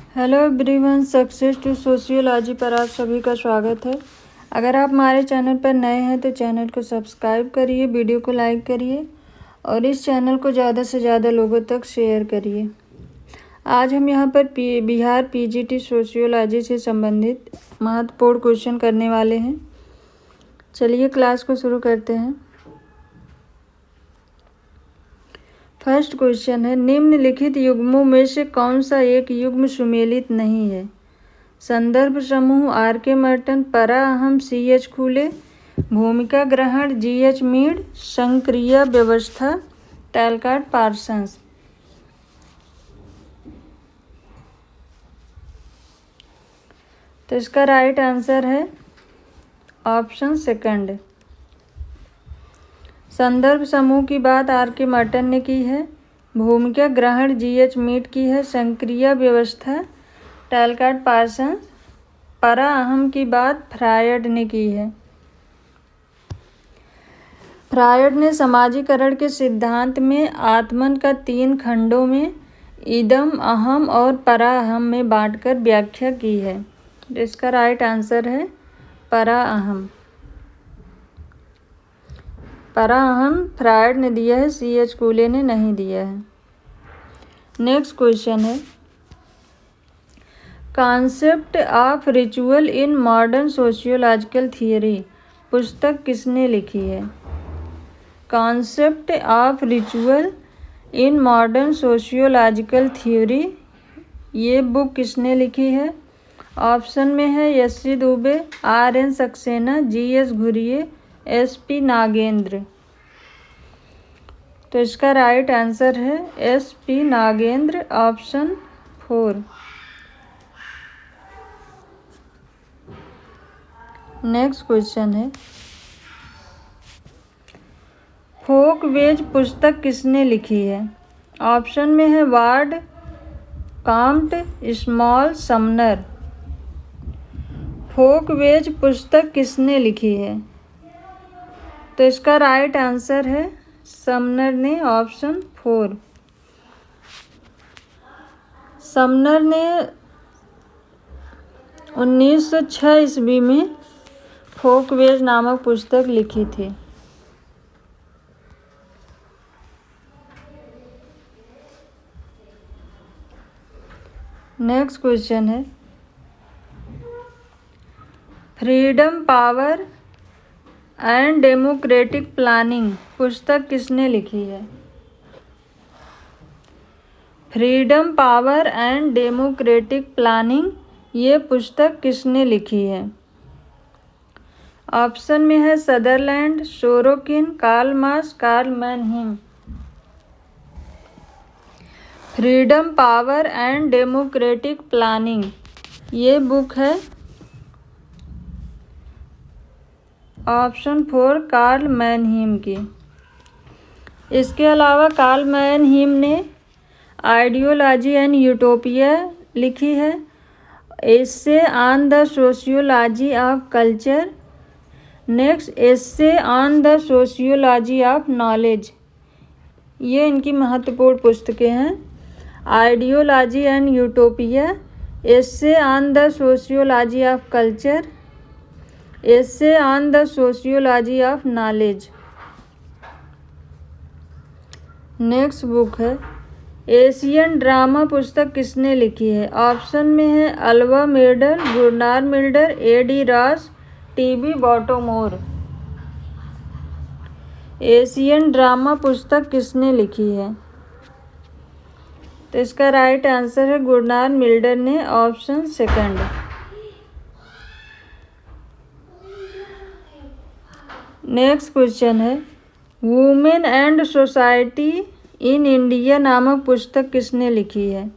Hello everyone, success to sociology पर आप सभी का स्वागत है। अगर आप हमारे चैनल पर नए हैं तो चैनल को सब्सक्राइब करिए, वीडियो को लाइक करिए और इस चैनल को ज़्यादा से ज़्यादा लोगों तक शेयर करिए। आज हम यहाँ पर बिहार पीजीटी सोशियोलॉजी से संबंधित महत्वपूर्ण क्वेश्चन करने वाले हैं। चलिए क्लास को शुरू करते हैं। फर्स्ट क्वेश्चन है, निम्नलिखित युग्मों में से कौन सा एक युग्म सुमेलित नहीं है? संदर्भ समूह आर के मर्टन, परा अहम सी एच खुले, भूमिका ग्रहण जी एच मीड, संक्रिया व्यवस्था टैलकार्ड पार्सन्स। तो इसका राइट आंसर है ऑप्शन सेकंड। संदर्भ समूह की बात आर के मर्टन ने की है, भूमिका ग्रहण जी एच मीड की है, संक्रिया व्यवस्था टैलकार्ड पार्सन्स, परा अहम की बात फ्रायड ने की है। फ्रायड ने समाजीकरण के सिद्धांत में आत्मन का 3 खंडों में इदम, अहम और परा अहम में बांटकर व्याख्या की है। इसका राइट आंसर है परा अहम। परा अहम फ्रायड ने दिया है, सी एच कूले ने नहीं दिया है। नेक्स्ट क्वेश्चन है, concept of ritual in modern sociological theory पुस्तक किसने लिखी है? Concept of ritual in modern sociological theory, ये बुक किसने लिखी है? ऑप्शन में है SC. Dubey, RN. Saxena, GS. Ghurye, SP. Nagendra. तो इसका राइट आंसर है SP. Nagendra, option 4। Next question है, फोकवेज पुस्तक किसने लिखी है? ऑप्शन में है ward, Comte, small, Sumner. Folkways पुस्तक किसने लिखी है? तो इसका राइट आंसर है समनर ने, ऑप्शन 4। समनर ने 1906 ईस्वी में फोकवेज नामक पुस्तक लिखी थी। नेक्स्ट क्वेश्चन है, freedom, power and democratic planning पुस्तक किसने लिखी है? Freedom, power and democratic planning, ये पुस्तक किसने लिखी है? ऑप्शन में है Sutherland, Sorokin, Karl Marx, Karl Mannheim. Freedom, power and democratic planning, ये बुक है ऑप्शन 4 कार्ल मैनहीम की। इसके अलावा कार्ल मैनहीम ने आइडियोलॉजी एंड यूटोपिया लिखी है, essay on the sociology of culture, next essay on the sociology of knowledge. ये इनकी महत्वपूर्ण पुस्तकें हैं, ideology and utopia, essay on the sociology of culture, essay on the sociology of knowledge. Next book है, Asian drama पुस्तक किसने लिखी है? ऑप्शन में है Alva Myrdal, Gunnar Myrdal, A D. Ross, T B. Bottomore. Asian drama पुस्तक किसने लिखी है? तो इसका राइट आंसर है गुरनार मिल्डर ने, ऑप्शन सेकंड। नेक्स्ट क्वेश्चन है, women and society in India नामक पुस्तक किसने लिखी है?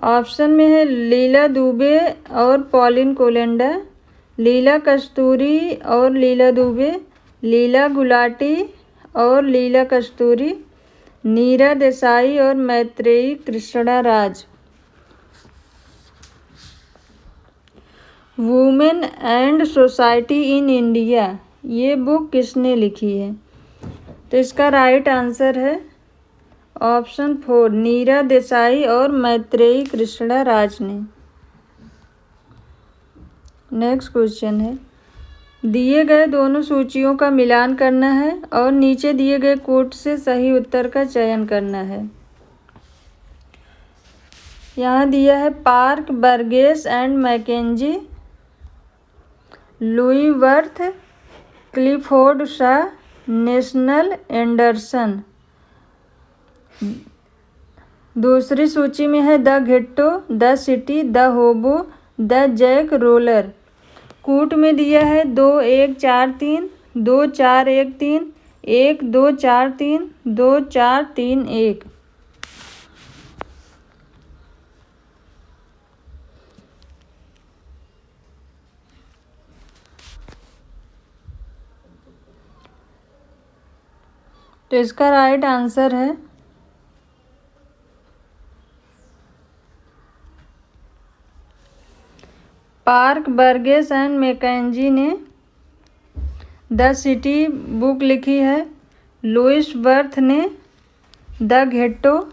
ऑप्शन में है लीला दुबे और पॉलिन कोलेंडा, लीला कस्तूरी और लीला दुबे, लीला गुलाटी और लीला कस्तूरी, नीरा देसाई और Maitreyi Krishna Raj. Women and society in India, ये बुक किसने लिखी है? तो इसका राइट आंसर है ऑप्शन 4 नीरा देसाई और मैत्रेयी कृष्णा राज ने। नेक्स्ट क्वेश्चन है, दिए गए दोनों सूचियों का मिलान करना है और नीचे दिए गए कोट से सही उत्तर का चयन करना है। यहाँ दिया है Park, Burgess and McKenzie, Louis Wirth, Clifford Shaw, नेशनल एंडरसन। दूसरी सूची में है the ghetto, the city, the hobo, the jack roller. कूट में दिया है 2 1 4 3, 2 4 1 3, 1 2 4 3, 2 4 3 1। तो इसका राइट आंसर है पार्क, बर्गेस एंड मैकेंजी ने द सिटी बुक लिखी है, लुईस वर्थ ने द घेट्टो,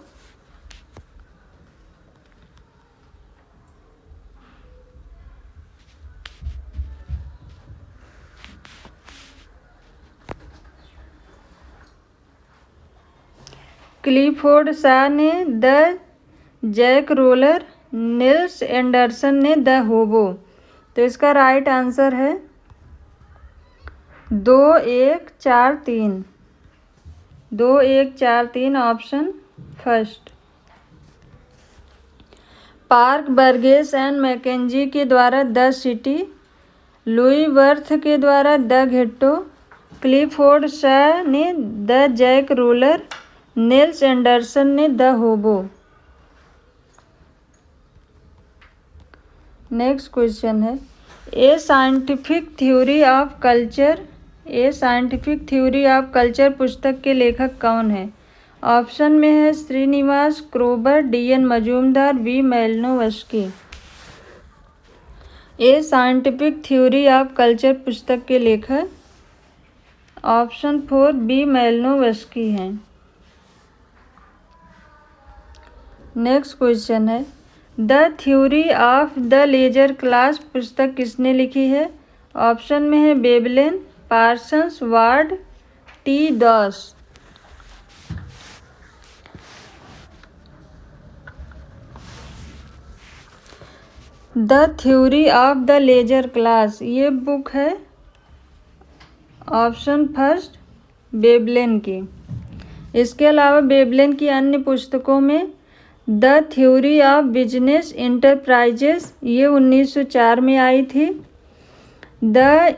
क्लिफोर्ड शा ने the jack roller, Nels Anderson ने द होबो। तो इसका राइट आंसर है 2 1 4 3, 2 1 4 3 option first. Park, Burgess and McKenzie के द्वारा द सिटी, लुई वर्थ के द्वारा द घेट्टो, क्लिफोर्ड शा ने the jack roller, Nels Anderson ने द होबो। नेक्स्ट क्वेश्चन है, a scientific theory of culture, a scientific theory of culture पुस्तक के लेखक कौन है? ऑप्शन में है Srinivas Kroeber, D N. Majumdar, B. Malinowski. A scientific theory of culture पुस्तक के लेखक ऑप्शन 4 बी. मेलिनोवस्की हैं। नेक्स्ट क्वेश्चन है, the theory of the leisure class पुस्तक किसने लिखी है? ऑप्शन में है वेबलेन, पार्सन्स, वार्ड, टी. डॉस। The theory of the leisure class ये बुक है ऑप्शन फर्स्ट वेबलेन की। इसके अलावा वेबलेन की अन्य पुस्तकों में the theory of business enterprises ये 1904 में आई थी। The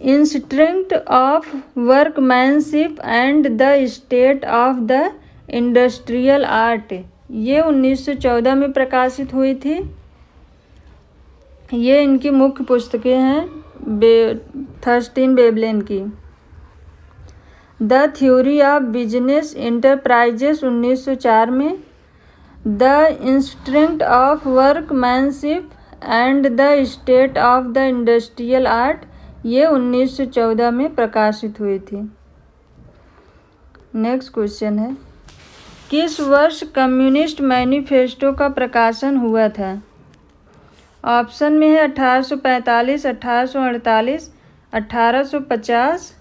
instinct of workmanship and the state of the industrial art ये 1914 में प्रकाशित हुई थी। ये इनकी मुख्य पुस्तकें हैं थर्स्टीन वेबलेन की। The theory of business enterprises 1904 में, the instinct of workmanship and the state of the industrial art ये 1914 में प्रकाशित हुई थी। नेक्स्ट क्वेश्चन है, किस वर्ष कम्युनिस्ट मैनिफेस्टो का प्रकाशन हुआ था? ऑप्शन में है 1845, 1848, 1850,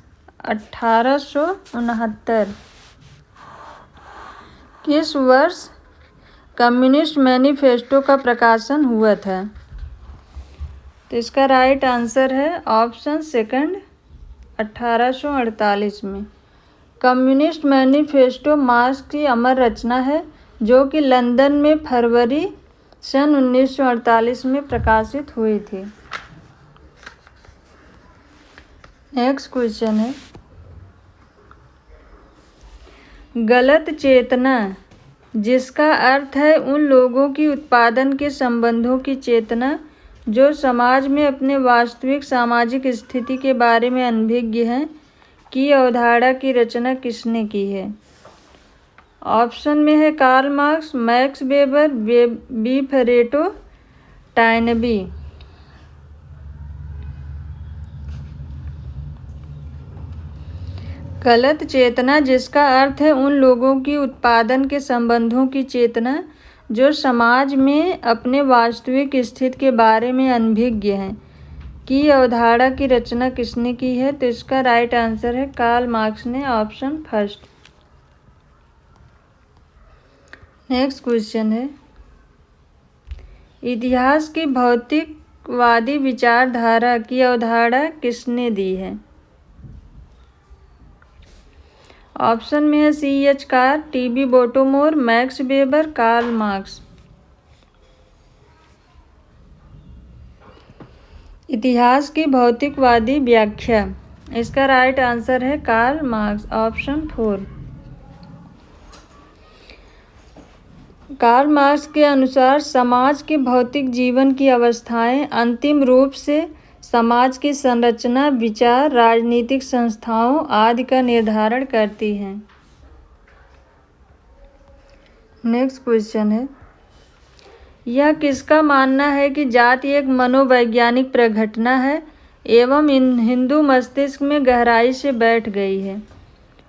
1869। किस वर्ष कम्युनिस्ट मैनिफेस्टो का प्रकाशन हुआ था? तो इसका राइट आंसर है ऑप्शन सेकंड 1848 में। कम्युनिस्ट मैनिफेस्टो मार्क्स की अमर रचना है जो कि लंदन में फरवरी सन 1948 में प्रकाशित हुई थी। नेक्स्ट क्वेश्चन है, गलत चेतना जिसका अर्थ है उन लोगों की उत्पादन के संबंधों की चेतना जो समाज में अपने वास्तविक सामाजिक स्थिति के बारे में अनभिज्ञ हैं की अवधारणा की रचना किसने की है? ऑप्शन में है Karl Marx, Max Weber, B. Pareto, Toynbee. गलत चेतना, जिसका अर्थ है उन लोगों की उत्पादन के संबंधों की चेतना जो समाज में अपने वास्तविक स्थिति के बारे में अनभिज्ञ हैं, की अवधारणा की रचना किसने की है? तो इसका राइट आंसर है कार्ल मार्क्स ने, ऑप्शन फर्स्ट। नेक्स्ट क्वेश्चन है, इतिहास की भौतिकवादी विचारधारा की अवधारणा किसने दी है? ऑप्शन में है C.H. Carr, T.B. Bottomore, Max Weber, Karl Marx. इतिहास की भौतिकवादी व्याख्या, इसका राइट आंसर है Karl Marx, option 4। Karl Marx के अनुसार समाज के भौतिक जीवन की अवस्थाएं अंतिम रूप से समाज की संरचना, विचार, राजनीतिक संस्थाओं आदि का निर्धारण करती हैं। नेक्स्ट क्वेश्चन है, यह किसका मानना है कि जाति एक मनोवैज्ञानिक प्रघटना है एवं हिंदू मस्तिष्क में गहराई से बैठ गई है?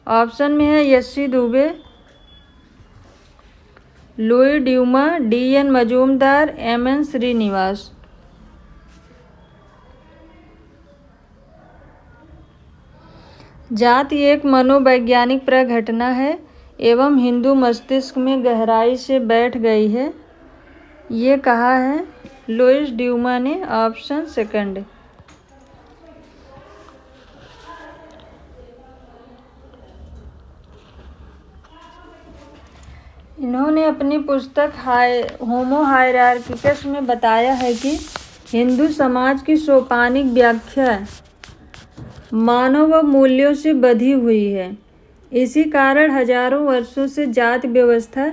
ऑप्शन में है SC Dube, Louis Dumont, D.N. Majumdar, M.N. Srinivas. जाति एक मनोवैज्ञानिक प्रघटना है एवं हिंदू मस्तिष्क में गहराई से बैठ गई है, ये कहा है लुईस ड्यूमा ने, ऑप्शन सेकंड। इन्होंने अपनी पुस्तक होमो हायरार्किकस में बताया है कि हिंदू समाज की सोपानिक व्याख्या मानव मूल्यों से बधी हुई है। इसी कारण हजारों वर्षों से जाति व्यवस्था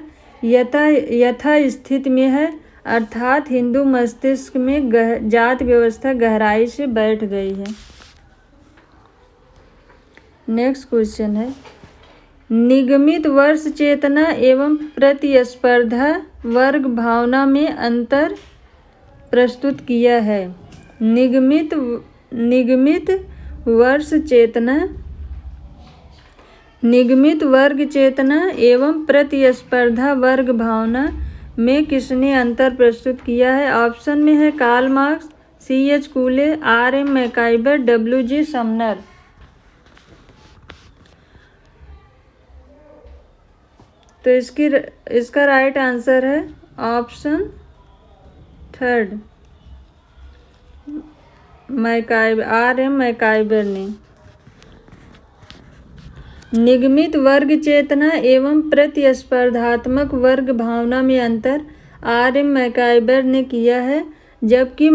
यथास्थिति में है, अर्थात हिंदू मस्तिष्क में जाति व्यवस्था गहराई से बैठ गई है। नेक्स्ट क्वेश्चन है, निगमित वर्ष चेतना एवं प्रतिस्पर्धा वर्ग भावना में अंतर प्रस्तुत किया है। निगमित वर्ष चेतना, निगमित वर्ग चेतना एवं प्रतिस्पर्धा वर्ग भावना में किसने अंतर प्रस्तुत किया है? ऑप्शन में है Karl marks, C.H. कूले, R.M. मैकाइबर, W.G. Sumner. तो इसका राइट आंसर है ऑप्शन थर्ड, R.M. मैकाइबर ने। निगमित वर्ग चेतना एवं प्रतिस्पर्धात्मक वर्ग भावना में अंतर R.M. मैकाइबर ने किया है, जबकि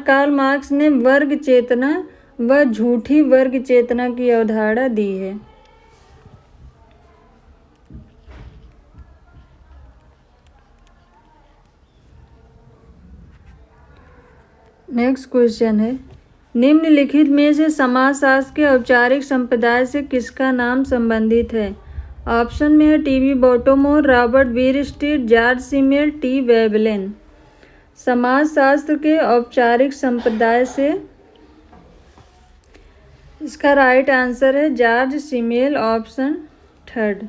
कार्ल मार्क्स ने वर्ग चेतना व झूठी वर्ग चेतना की अवधारणा दी है। नेक्स्ट क्वेश्चन है, निम्नलिखित में से समाजशास्त्र के औपचारिक संप्रदाय से किसका नाम संबंधित है? ऑप्शन में है T.B. Bottomore, Robert Bierstedt, George Simmel, T. Veblen. समाजशास्त्र के औपचारिक संप्रदाय से इसका राइट आंसर है George Simmel, option third.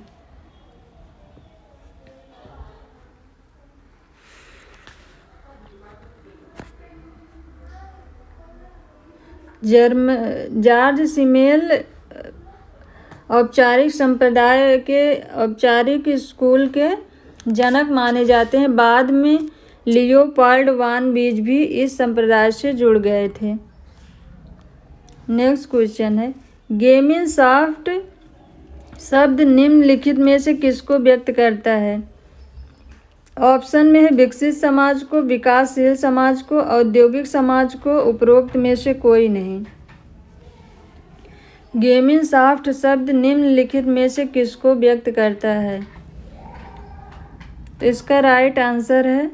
George Simmel औपचारिक संप्रदाय के औपचारिक स्कूल के जनक माने जाते हैं। बाद में लियोपोल्ड वान बीज भी इस संप्रदाय से जुड़ गए थे। नेक्स्ट क्वेश्चन है, गेमिनसाफ्ट शब्द निम्नलिखित में से किसको व्यक्त करता है? ऑप्शन में है विकसित समाज को, विकासशील समाज को, औद्योगिक समाज को, उपरोक्त में से कोई नहीं। गेमिनसाफ्ट शब्द निम्नलिखित में से किसको व्यक्त करता है? तो इसका राइट आंसर है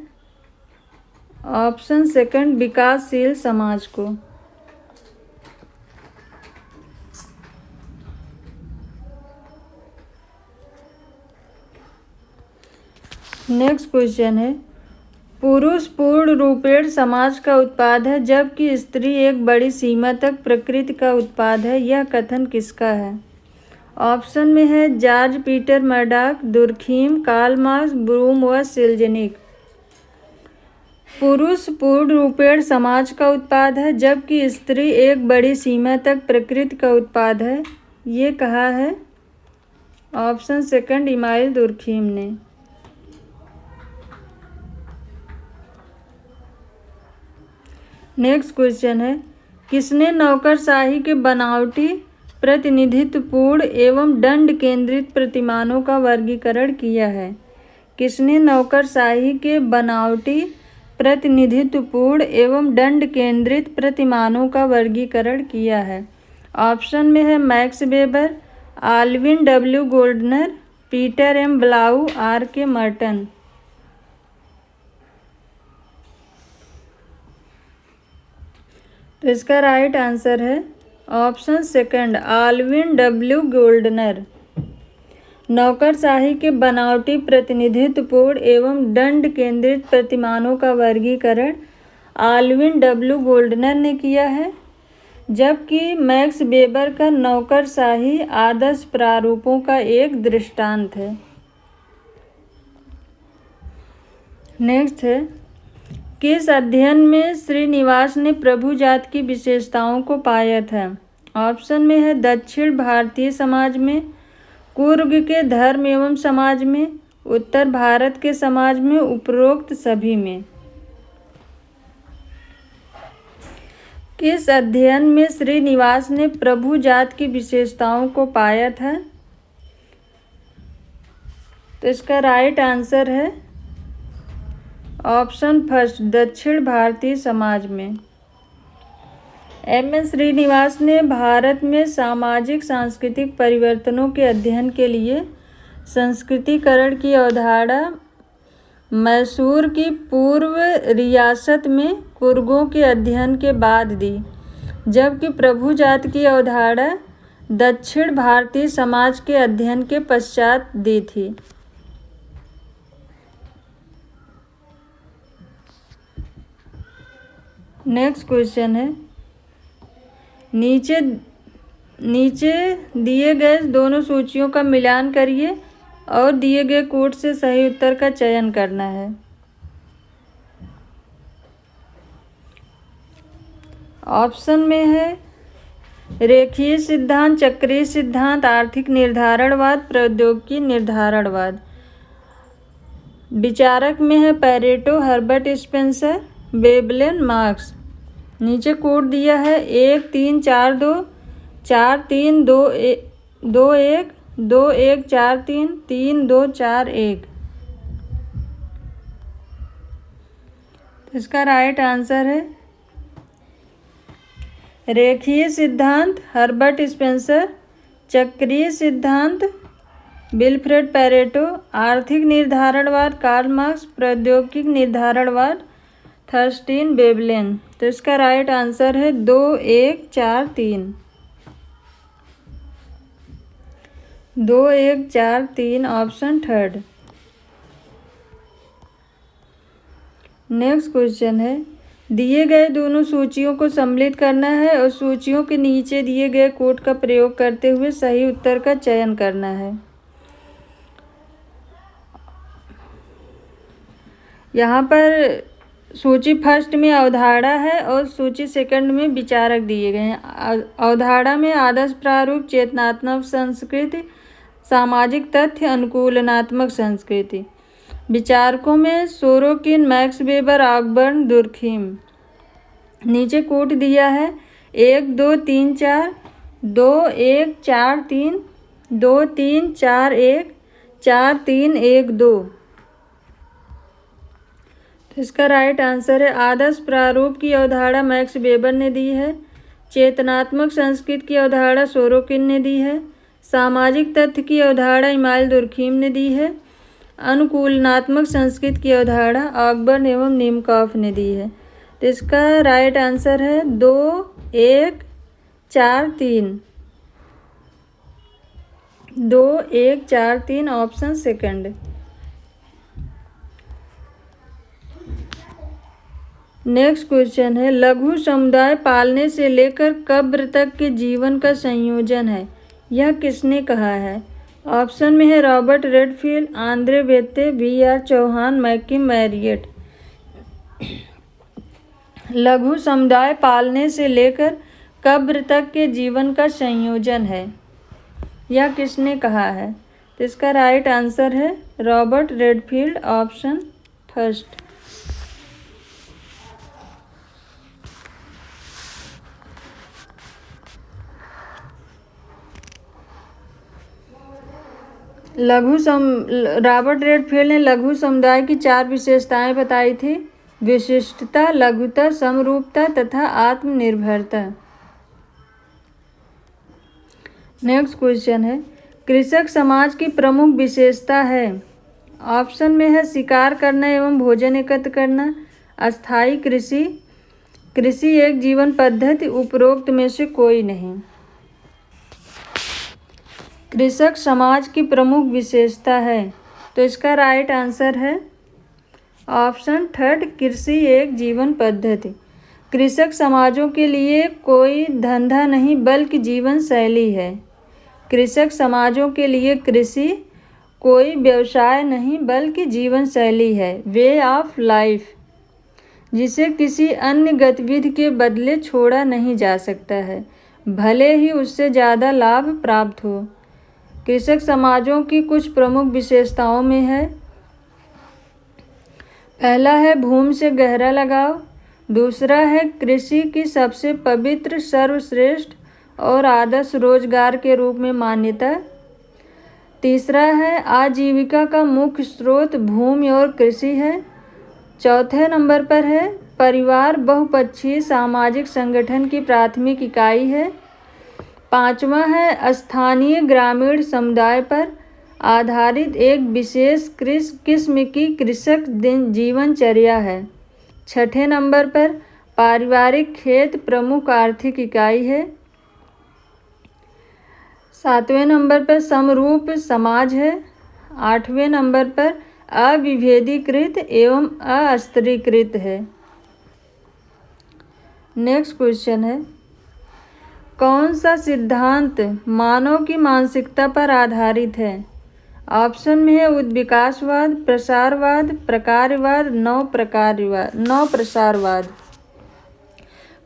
ऑप्शन सेकंड, विकासशील समाज को। नेक्स्ट क्वेश्चन है, पुरुष पूर्ण रूपेण समाज का उत्पाद है जबकि स्त्री एक बड़ी सीमा तक प्रकृति का उत्पाद है। यह कथन किसका है? ऑप्शन में है George Peter Murdock, Durkheim, Karl Marx, Broom व सेल्जनिक। पुरुष पूर्ण रूपेण समाज का उत्पाद है जबकि स्त्री एक बड़ी सीमा तक प्रकृति का उत्पाद है। ये कहा है ऑप्शन सेकंड इमाइल दुर्खीम ने। नेक्स्ट क्वेश्चन है, किसने नौकरशाही के बनावटी प्रतिनिधित्वपूर्ण एवं दंड केंद्रित प्रतिमानों का वर्गीकरण किया है? किसने नौकरशाही के बनावटी प्रतिनिधित्वपूर्ण एवं दंड केंद्रित प्रतिमानों का वर्गीकरण किया है? ऑप्शन में है Max Weber, Alvin W Gouldner, Peter M Blau, R K Merton. तो इसका राइट आंसर है option second Alvin W Gouldner. नौकरशाही के बनावटी प्रतिनिधित्वपूर्ण एवं दंड केंद्रित प्रतिमानों का वर्गीकरण आल्विन डब्ल्यू गोल्डनर ने किया है, जबकि मैक्स वेबर का नौकरशाही आदर्श प्रारूपों का एक दृष्टांत है। नेक्स्ट है, किस अध्ययन में श्रीनिवास ने प्रभु जात की विशेषताओं को पाया था? ऑप्शन में है दक्षिण भारतीय समाज में, कुर्ग के धर्म एवं समाज में, उत्तर भारत के समाज में, उपरोक्त सभी में। किस अध्ययन में श्रीनिवास ने प्रभु जात की विशेषताओं को पाया था? तो इसका राइट आंसर है ऑप्शन फर्स्ट दक्षिण भारतीय समाज में। एम श्रीनिवास ने भारत में सामाजिक सांस्कृतिक परिवर्तनों के अध्ययन के लिए संस्कृतिकरण की अवधारणा मैसूर की पूर्व रियासत में कुर्गों के अध्ययन के बाद दी, जबकि प्रभु जात की अवधारणा दक्षिण भारतीय समाज के अध्ययन के पश्चात दी थी। नेक्स्ट क्वेश्चन है, नीचे दिए गए दोनों सूचियों का मिलान करिए और दिए गए कोड से सही उत्तर का चयन करना है। ऑप्शन में है रेखीय सिद्धांत, चक्रीय सिद्धांत, आर्थिक निर्धारणवाद, प्रौद्योगिकी निर्धारणवाद। विचारक में है Pareto, Herbert Spencer, Veblen, marks. नीचे कोड दिया है 1 3 4 2 4 3 2 1 2 1 4 3 3 2 4 1। इसका राइट आंसर है रेखीय सिद्धांत हर्बर्ट स्पेंसर, चक्रीय सिद्धांत विल्फ्रेड पेरेटो, आर्थिक निर्धारणवाद कार्ल मार्क्स, प्रौद्योगिक निर्धारणवाद थर्स्टीन वेबलेन। तो इसका राइट आंसर है 2 1 4 3 2 1 4 3 ऑप्शन थर्ड। नेक्स्ट क्वेश्चन है, दिए गए दोनों सूचियों को सम्मिलित करना है और सूचियों के नीचे दिए गए कोड का प्रयोग करते हुए सही उत्तर का चयन करना है। यहाँ पर सूची फर्स्ट में अवधारणा है और सूची सेकंड में विचारक दिए गए हैं। अवधारणा में आदर्श प्रारूप, चेतनात्मक संस्कृति, सामाजिक तथ्य, अनुकूलनात्मक संस्कृति। विचारकों में सोरोकिन, मैक्स वेबर, ऑकबर्न, दुर्खीम। नीचे कोड दिया है 1 2 3 4 2 1 4 3 2 3 4 1 4 3 1 2। इसका राइट आंसर है आदर्श प्रारूप की अवधारणा मैक्स वेबर ने दी है, चेतनात्मक संस्कृति की अवधारणा सोरोकिन ने दी है, सामाजिक तथ्य की अवधारणा इमाइल दुर्खीम ने दी है, अनुकूलनात्मक संस्कृति की अवधारणा ऑकबर्न एवं निमकॉफ ने दी है। तो इसका राइट आंसर है 2 1 4 3 2 1 4 3 ऑप्शन सेकंड। नेक्स्ट क्वेश्चन है, लघु समुदाय पालने से लेकर कब्र तक के जीवन का संयोजन है, यह किसने कहा है? ऑप्शन में है Robert Redfield, Andre Beteille, B.R. Chauhan, McKim Marriott. लघु समुदाय पालने से लेकर कब्र तक के जीवन का संयोजन है, यह किसने कहा है? तो इसका राइट आंसर है Robert Redfield, option first. Robert Redfield ने लघु समुदाय की 4 विशेषताएं बताई थी: विशिष्टता, लघुता, समरूपता तथा आत्मनिर्भरता। नेक्स्ट क्वेश्चन है, कृषक समाज की प्रमुख विशेषता है। ऑप्शन में है शिकार करना एवं भोजन एकत्र करना, अस्थायी कृषि, कृषि एक जीवन पद्धति, उपरोक्त में से कोई नहीं। कृषक समाज की प्रमुख विशेषता है, तो इसका राइट आंसर है ऑप्शन थर्ड, कृषि एक जीवन पद्धति। कृषक समाजों के लिए कोई धंधा नहीं बल्कि जीवन शैली है। कृषक समाजों के लिए कृषि कोई व्यवसाय नहीं बल्कि जीवन शैली है, वे ऑफ लाइफ, जिसे किसी अन्य गतिविधि के बदले छोड़ा नहीं जा सकता है, भले ही उससे ज़्यादा लाभ प्राप्त हो। कृषक समाजों की कुछ प्रमुख विशेषताओं में है, पहला है भूमि से गहरा लगाव, दूसरा है कृषि की सबसे पवित्र, सर्वश्रेष्ठ और आदर्श रोजगार के रूप में मान्यता, तीसरा है आजीविका का मुख्य स्रोत भूमि और कृषि है, चौथे नंबर पर है परिवार बहुपक्षीय सामाजिक संगठन की प्राथमिक इकाई है, पांचवा है स्थानीय ग्रामीण समुदाय पर आधारित एक विशेष किस्म की कृषक जीवनचर्या है, छठे नंबर पर पारिवारिक खेत प्रमुख आर्थिक इकाई है, सातवें नंबर पर समरूप समाज है, आठवें नंबर पर अविभेदीकृत एवं अस्त्रीकृत है। नेक्स्ट क्वेश्चन है, कौन सा सिद्धांत मानव की मानसिकता पर आधारित है? ऑप्शन में है उद्विकासवाद, प्रसारवाद, प्रकारवाद, नव प्रसारवाद।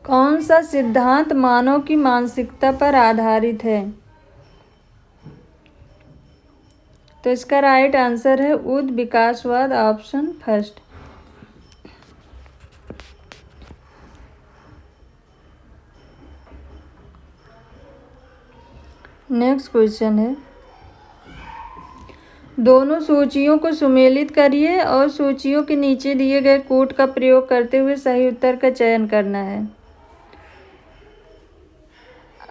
कौन सा सिद्धांत मानव की मानसिकता पर आधारित है? तो इसका राइट आंसर है उद्विकासवाद, ऑप्शन फर्स्ट। नेक्स्ट क्वेश्चन है, दोनों सूचियों को सुमेलित करिए और सूचियों के नीचे दिए गए कोड का प्रयोग करते हुए सही उत्तर का चयन करना है।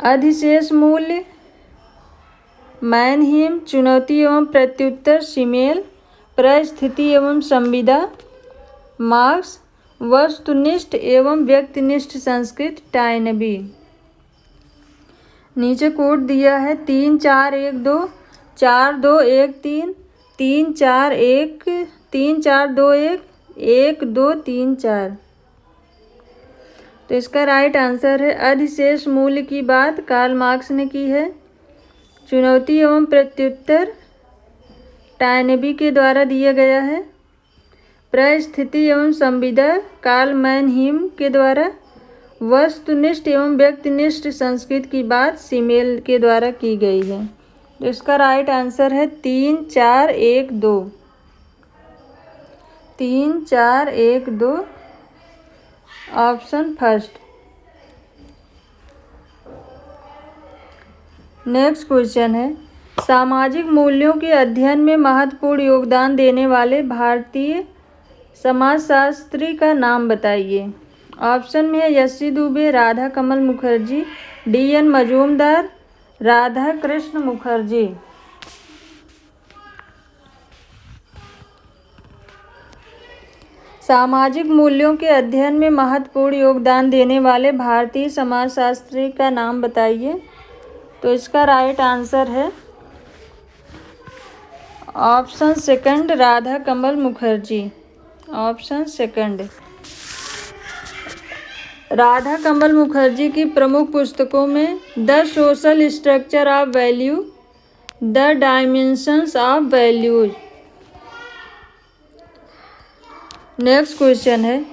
अधिशेष मूल्य, मैनहीम, चुनौती एवं प्रत्युत्तर, सीमेल, परिस्थिति एवं संविदा, मार्क्स, वस्तुनिष्ठ एवं व्यक्तिनिष्ठ संस्कृत, टाइनबी। नीचे कोड दिया है 3 4 1 2, 4 2 1 3, 3 4 1, 3 4 2 1, 1 2 3 4। तो इसका राइट आंसर है अधिशेष मूल्य की बात कार्ल मार्क्स ने की है, चुनौती एवं प्रत्युत्तर टाइनबी के द्वारा दिया गया है, परिस्थिति एवं संविदा कार्ल मैनहीम के द्वारा, वस्तुनिष्ठ एवं व्यक्तिनिष्ठ संस्कृत की बात सीमेल के द्वारा की गई है। तो इसका राइट आंसर है 3 4 1 2, 3 4 1 2, ऑप्शन फर्स्ट। नेक्स्ट क्वेश्चन है, सामाजिक मूल्यों के अध्ययन में महत्वपूर्ण योगदान देने वाले भारतीय समाजशास्त्री का नाम बताइए। ऑप्शन में है यशी दुबे, राधा कमल मुखर्जी, D.N. मजूमदार, राधा कृष्ण मुखर्जी। सामाजिक मूल्यों के अध्ययन में महत्वपूर्ण योगदान देने वाले भारतीय समाजशास्त्री का नाम बताइए। तो इसका राइट आंसर है ऑप्शन सेकंड, राधा कमल मुखर्जी, ऑप्शन सेकंड। राधा कमल मुखर्जी की प्रमुख पुस्तकों में the social structure of value, the dimensions of values. Next question है,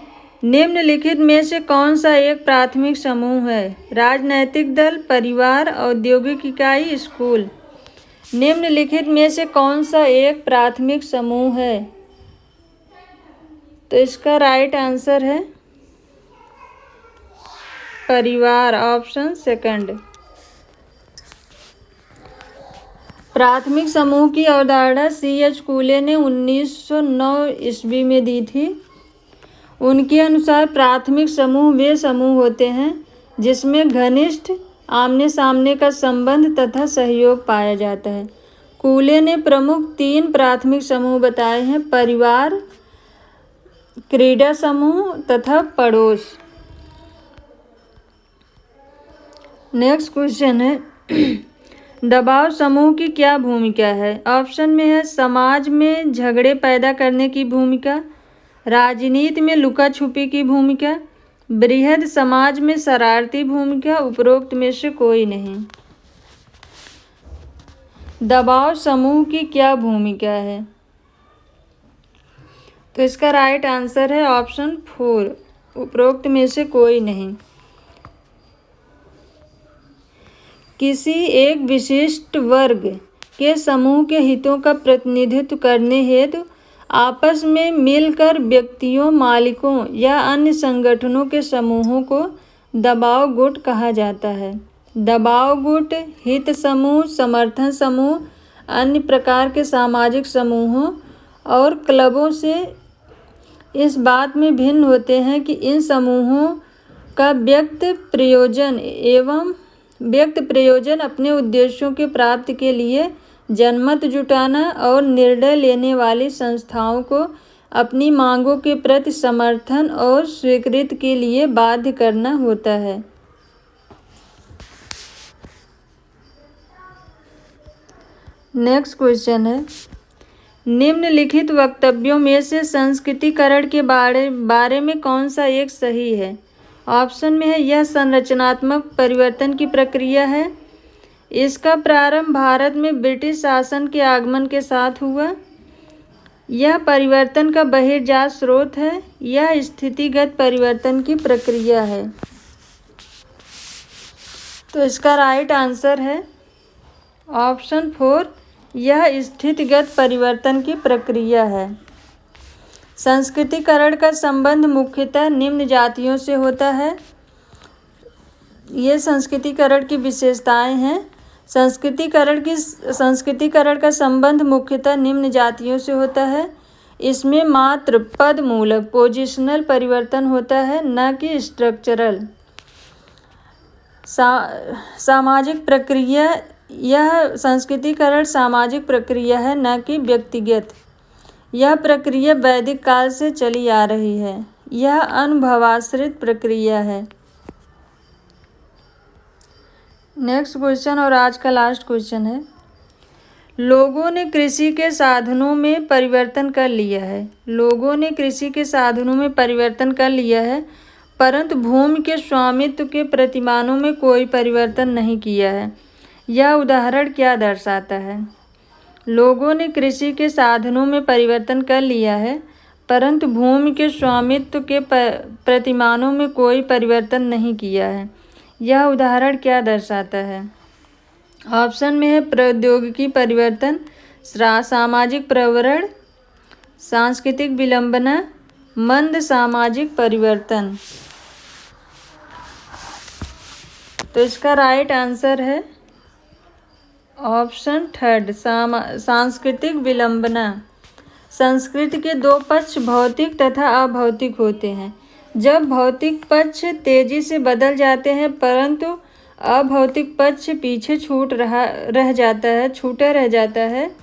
निम्नलिखित में से कौन सा एक प्राथमिक समूह है? राजनैतिक दल, परिवार, औद्योगिक इकाई, स्कूल। निम्नलिखित में से कौन सा एक प्राथमिक समूह है? तो इसका राइट आंसर है परिवार, ऑप्शन सेकंड। प्राथमिक समूह की अवधारणा C.H. कूले ने 1909 ईस्वी में दी थी। उनके अनुसार प्राथमिक समूह वे समूह होते हैं जिसमें घनिष्ठ आमने सामने का संबंध तथा सहयोग पाया जाता है। कूले ने प्रमुख 3 प्राथमिक समूह बताए हैं, परिवार, क्रीड़ा समूह तथा पड़ोस। नेक्स्ट क्वेश्चन है, दबाव समूह की क्या भूमिका है? ऑप्शन में है समाज में झगड़े पैदा करने की भूमिका, राजनीति में लुका छुपी की भूमिका, बृहद समाज में शरारती भूमिका, उपरोक्त में से कोई नहीं। दबाव समूह की क्या भूमिका है? तो इसका राइट आंसर है ऑप्शन 4, उपरोक्त में से कोई नहीं। किसी एक विशिष्ट वर्ग के समूह के हितों का प्रतिनिधित्व करने हेतु आपस में मिलकर व्यक्तियों, मालिकों या अन्य संगठनों के समूहों को दबाव गुट कहा जाता है। दबाव गुट, हित समूह, समर्थन समूह, अन्य प्रकार के सामाजिक समूहों और क्लबों से इस बात में भिन्न होते हैं कि इन समूहों का व्यक्त प्रयोजन अपने उद्देश्यों की प्राप्ति के लिए जनमत जुटाना और निर्णय लेने वाली संस्थाओं को अपनी मांगों के प्रति समर्थन और स्वीकृति के लिए बाध्य करना होता है। नेक्स्ट क्वेश्चन है, निम्नलिखित वक्तव्यों में से संस्कृतिकरण के बारे में कौन सा एक सही है? ऑप्शन में है यह संरचनात्मक परिवर्तन की प्रक्रिया है, इसका प्रारंभ भारत में ब्रिटिश शासन के आगमन के साथ हुआ, यह परिवर्तन का बहिर्जात स्रोत है, यह स्थितिगत परिवर्तन की प्रक्रिया है। तो इसका राइट आंसर है ऑप्शन 4, यह स्थितिगत परिवर्तन की प्रक्रिया है। संस्कृतिकरण का संबंध मुख्यतः निम्न जातियों से होता है। ये संस्कृतिकरण की विशेषताएं हैं। संस्कृतिकरण का संबंध मुख्यतः निम्न जातियों से होता है। इसमें मात्र पद मूलक पोजिशनल परिवर्तन होता है, न कि स्ट्रक्चरल। सामाजिक प्रक्रिया, यह संस्कृतिकरण सामाजिक प्रक्रिया है, न कि व्यक्तिगत। यह प्रक्रिया वैदिक काल से चली आ रही है। यह अनुभवाश्रित प्रक्रिया है। नेक्स्ट क्वेश्चन और आज का लास्ट क्वेश्चन है, लोगों ने कृषि के साधनों में परिवर्तन कर लिया है। लोगों ने कृषि के साधनों में परिवर्तन कर लिया है, परंतु भूमि के स्वामित्व के प्रतिमानों में कोई परिवर्तन नहीं किया है। यह उदाहरण क्या दर्शाता है? लोगों ने कृषि के साधनों में परिवर्तन कर लिया है, परंतु भूमि के स्वामित्व के प्रतिमानों में कोई परिवर्तन नहीं किया है। यह उदाहरण क्या दर्शाता है? ऑप्शन में है प्रौद्योगिकी परिवर्तन, सामाजिक प्रवरण, सांस्कृतिक विलंबना, मंद सामाजिक परिवर्तन। तो इसका राइट आंसर है ऑप्शन 3, सांस्कृतिक विलंबना। संस्कृति के 2 पक्ष भौतिक तथा अभौतिक होते हैं। जब भौतिक पक्ष तेजी से बदल जाते हैं परंतु अभौतिक पक्ष पीछे छूटा रह जाता है,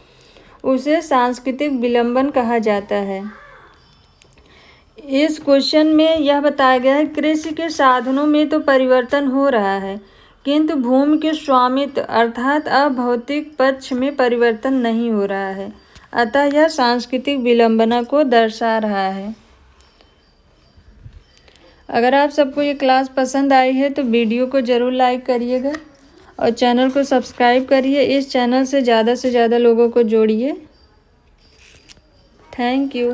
उसे सांस्कृतिक विलंबन कहा जाता है। इस क्वेश्चन में यह बताया गया है, कृषि के साधनों में तो परिवर्तन हो रहा है, किंतु भूमि के स्वामित्व अर्थात अभौतिक पक्ष में परिवर्तन नहीं हो रहा है। अतः यह सांस्कृतिक विलंबना को दर्शा रहा है। अगर आप सबको ये क्लास पसंद आई है तो वीडियो को ज़रूर लाइक करिएगा और चैनल को सब्सक्राइब करिए। इस चैनल से ज़्यादा लोगों को जोड़िए। Thank you.